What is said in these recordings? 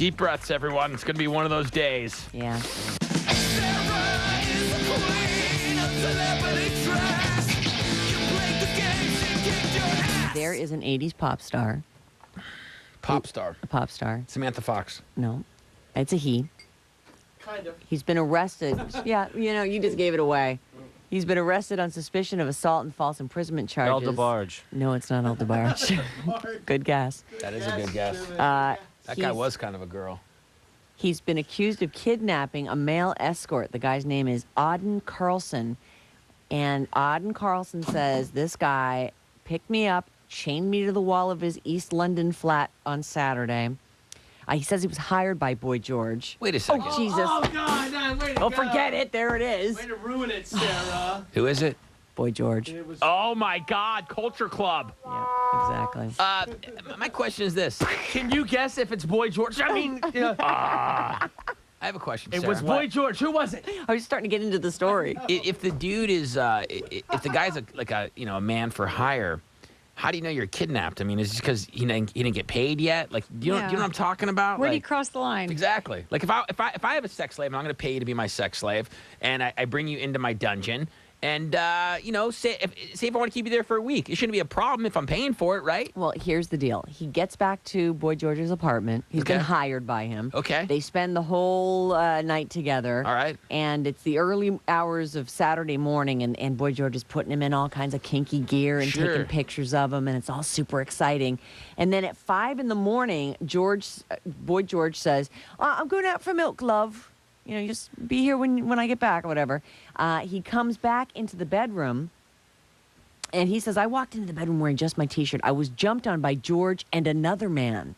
Deep breaths, everyone. It's going to be one of those days. Yeah. There is an 80s pop star. Pop star. A pop star. Samantha Fox. No, it's a he. Kind of. He's been arrested. Yeah, you just gave it away. He's been arrested on suspicion of assault and false imprisonment charges. El DeBarge. No, it's not El DeBarge. Good guess. That is a good guess. That That guy was kind of a girl. He's been accused of kidnapping a male escort. The guy's name is Auden Carlson. And Auden Carlson says this guy picked me up, chained me to the wall of his East London flat on Saturday. He says he was hired by Boy George. Wait a second. Oh, Jesus. Oh, God, no, way to Oh, go. forget it. There it is. Way to ruin it, Sarah. Who is it? Boy George. It was Oh, my God. Culture Club. Yeah, exactly. My question is this. Can you guess if it's Boy George? I mean, I have a question, it Sarah. was Boy George. Who was it? I was starting to get into the story. If the dude is, if the guy's a man for hire, how do you know you're kidnapped? I mean, is it because he didn't get paid yet? Like, do you know what I'm talking about? Where do you Like, cross the line? exactly. Like if I have a sex slave and I'm going to pay you to be my sex slave, and I bring you into my dungeon, and say if I want to keep you there for a week, it shouldn't be a problem if I'm paying for it, right? Well, here's the deal. He gets back to Boy George's apartment. He's been Okay. hired by him. Okay. They spend the whole night together. All right. And it's the early hours of Saturday morning, and Boy George is putting him in all kinds of kinky gear and Sure. taking pictures of him, and it's all super exciting. And then at 5 in the morning, Boy George says, I'm going out for milk, love. Just be here when I get back or whatever. He comes back into the bedroom, and he says, I walked into the bedroom wearing just my T-shirt. I was jumped on by George and another man.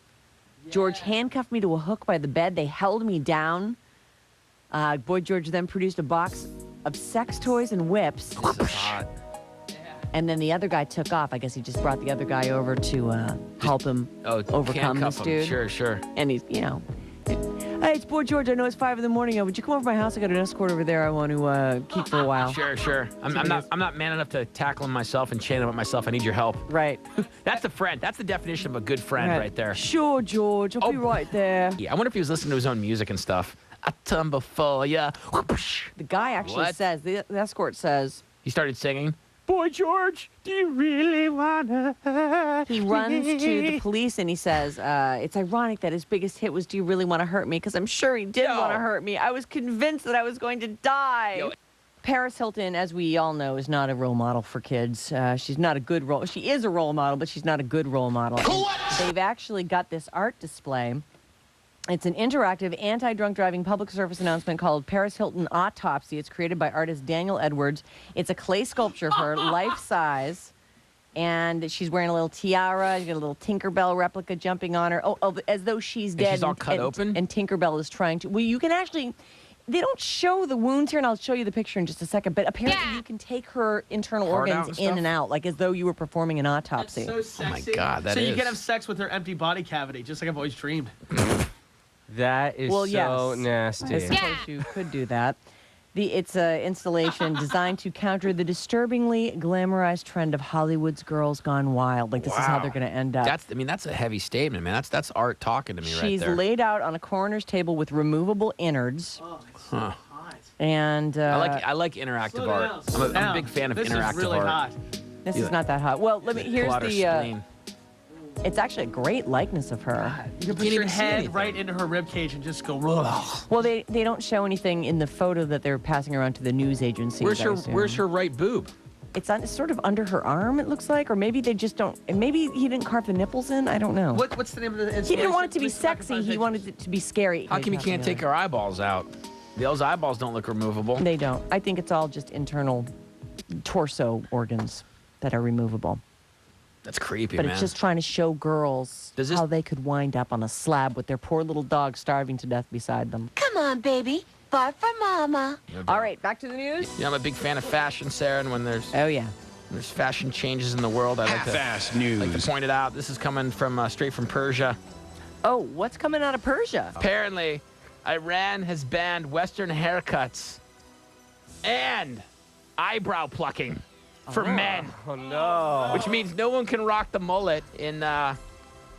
George handcuffed me to a hook by the bed. They held me down. Boy George then produced a box of sex toys and whips. This is hot. And then the other guy took off. I guess he just brought the other guy over to help him overcome handcuff this him. dude. Sure. And he's, hey, it's Boy George. I know it's 5 in the morning. Would you come over to my house? I got an escort over there I want to keep for a while. Sure. I'm not man enough to tackle him myself and chain him up myself. I need your help. Right. That's a friend. That's the definition of a good friend right there. Sure, George. I'll be right there. Yeah, I wonder if he was listening to his own music and stuff. I tumble for ya. The guy actually What? says, the escort says, He started singing. Boy George, do you really wanna hurt he runs to me?" the police and he says, it's ironic that his biggest hit was Do You Really Want to Hurt Me? Because I'm sure he did Yo. want to hurt me. I was convinced that I was going to die. Yo. Paris Hilton, as we all know, is not a role model for kids. She's not a good role. She is a role model, but she's not a good role model. They've actually got this art display. It's an interactive anti-drunk driving public service announcement called Paris Hilton Autopsy. It's created by artist Daniel Edwards. It's a clay sculpture of her, life-size, and she's wearing a little tiara. She's got a little Tinkerbell replica jumping on her, as though she's dead. she's all cut open? And Tinkerbell is trying to... Well, you can actually... They don't show the wounds here, and I'll show you the picture in just a second, but apparently you can take her internal Heart out organs and in stuff? and out, like as though you were performing an autopsy. That's so sexy. God, that so you is. can have sex with her empty body cavity, just like I've always dreamed. That is Well, so yes. nasty. I suppose you could do that. It's an installation designed to counter the disturbingly glamorized trend of Hollywood's girls gone wild. Like, this is how Wow. they're going to end up. That's a heavy statement, man. That's art talking to me right She's there. laid out on a coroner's table with removable innards. Oh, it's so hot. And I like interactive Slow art. down, I'm a big fan of this interactive is really art. hot. this Yeah. is not that hot. Well, Pull here's out her the... spleen. it's actually a great likeness of her. You can put Can't your even see head anything. right into her rib cage and just go. Ugh. Well, they don't show anything in the photo that they're passing around to the news agencies. I assume. Where's her right boob? It's sort of under her arm, it looks like, or maybe they just don't. And maybe he didn't carve the nipples in. I don't know. What's the name of the installation? He didn't want it to be Please go back and sexy. find He pictures. wanted it to be scary. How come you can't take her eyeballs out? Those eyeballs don't look removable. They don't. I think it's all just internal torso organs that are removable. That's creepy, But man. it's just trying to show girls Does this- how they could wind up on a slab with their poor little dog starving to death beside them. Come on, baby. Bark for mama. All right, back to the news. Yeah, I'm a big fan of fashion, Sarah, and when there's Oh, yeah. fashion changes in the world, I like Half-assed to news. point it out. This is coming from straight from Persia. Oh, what's coming out of Persia? Apparently, Iran has banned Western haircuts and eyebrow plucking for men, Oh no. which means no one can rock the mullet in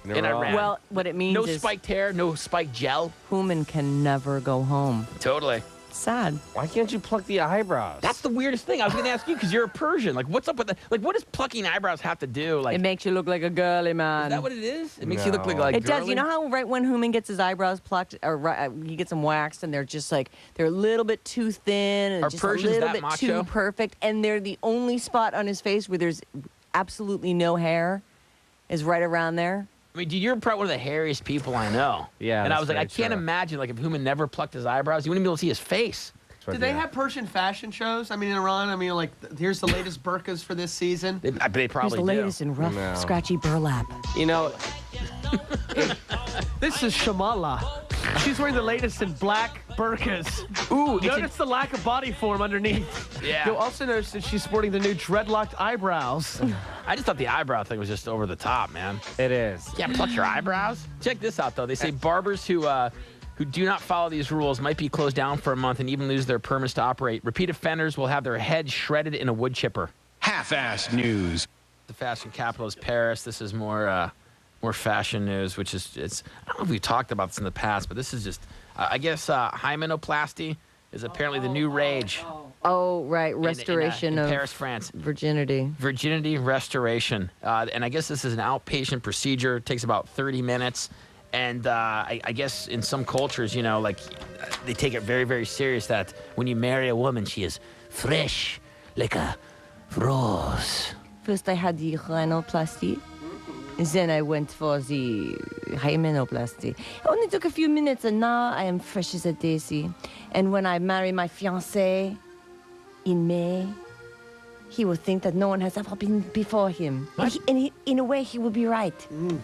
in Iran. Well, what it means no is spiked hair, no spiked gel. Human can never go home. Totally. Sad. Why can't you pluck the eyebrows? That's the weirdest thing. I was going to ask you because you're a Persian. Like, what's up with that? Like, what does plucking eyebrows have to do? Like, It makes you look like a girly man. is that what it is? It makes you look like It does. girly? You know how right when Human gets his eyebrows plucked, or he gets them waxed, and they're just like they're a little bit too thin and Are just Persians a little that bit macho? too perfect, and they're the only spot on his face where there's absolutely no hair, is right around there. I mean, dude, you're probably one of the hairiest people I know. Yeah, And I that's was like, I very can't true. imagine like if Human never plucked his eyebrows, you wouldn't be able to see his face. Did they have Persian fashion shows? I mean, in Iran, I mean, like, here's the latest burqas for this season. They Here's probably the do. latest in rough, No. scratchy burlap. You know, This is Shamala. She's wearing the latest in black burqas. Ooh, Notice the lack of body form underneath. Yeah. You'll also notice that she's sporting the new dreadlocked eyebrows. I just thought the eyebrow thing was just over the top, man. it is. Yeah, pluck your eyebrows. Check this out, though. They say barbers who do not follow these rules might be closed down for a month and even lose their permits to operate. Repeat offenders will have their heads shredded in a wood chipper. Half-assed news. The fashion capital is Paris. This is more fashion news, which is I don't know if we've talked about this in the past, but this is just I guess hymenoplasty is apparently the new rage Oh, right, in restoration of Paris, France. virginity. Virginity restoration, and I guess this is an outpatient procedure. It takes about 30 minutes, and I guess in some cultures, you know, like they take it very, very serious that when you marry a woman, she is fresh like a rose. First I had the rhinoplasty, then I went for the hymenoplasty. It only took a few minutes, and now I am fresh as a daisy. And when I marry my fiancé in May, he will think that no one has ever been before him. In a way, he will be right.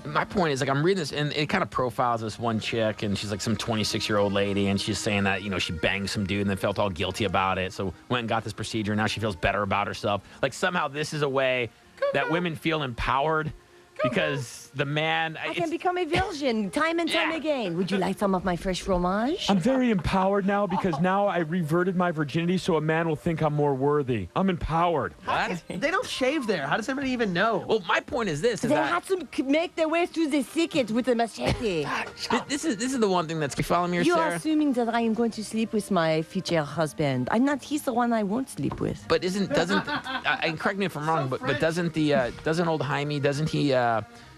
My point is, like, I'm reading this, and it kind of profiles this one chick, and she's like some 26-year-old lady, and she's saying that, you know, she banged some dude and then felt all guilty about it, so went and got this procedure, and now she feels better about herself. Like, somehow this is a way that women feel empowered because the man... I can become a virgin time and time Yeah. again. Would you like some of my fresh fromage? I'm very empowered now because now I reverted my virginity so a man will think I'm more worthy. I'm empowered. What? They don't shave there. How does everybody even know? Well, my point is this, is They that... had to make their way through the thicket with a machete. This is the one thing that's... You follow me, You are Sarah? assuming that I am going to sleep with my future husband. I'm not. He's the one I won't sleep with. But doesn't and correct me if I'm wrong, but doesn't doesn't old Jaime, doesn't he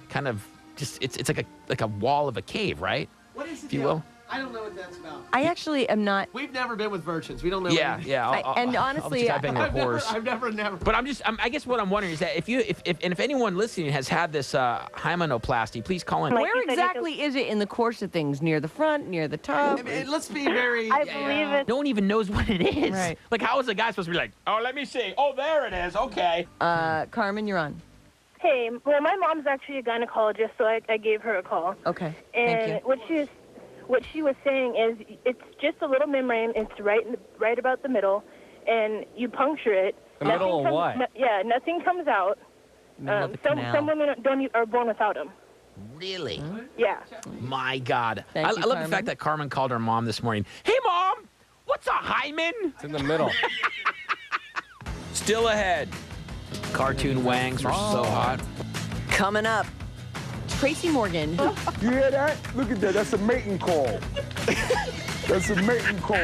kind of just it's like a wall of a cave, right? What is the If you deal? will. I don't know what that's about. I actually am not. We've never been with virgins. We don't know. Yeah, anything. yeah. And I'll let honestly, you guys bang I've the never, horse. I've never. But I guess what I'm wondering is that if anyone listening has had this hymenoplasty, please call in. Where exactly is it in the course of things? Near the front? Near the top? I mean, let's be very. I believe it. No one even knows what it is. Right. Like, how is a guy supposed to be like, oh, let me see. Oh, there it is. Okay. Carmen, you're on. Hey, well, my mom's actually a gynecologist, so I gave her a call. Okay. Thank you. And what she was saying is it's just a little membrane. It's right about the middle, and you puncture it. The middle of what? Nothing comes out. Middle of the Some canal. women are born without them. Really? Yeah. My God. Thank I you, love the Carmen. fact that Carmen called her mom this morning. Hey, Mom, what's a hymen? It's in the middle. Still ahead. Cartoon wangs were so hot. Coming up, Tracy Morgan. You hear that? Look at that. That's a mating call. That's a mating call.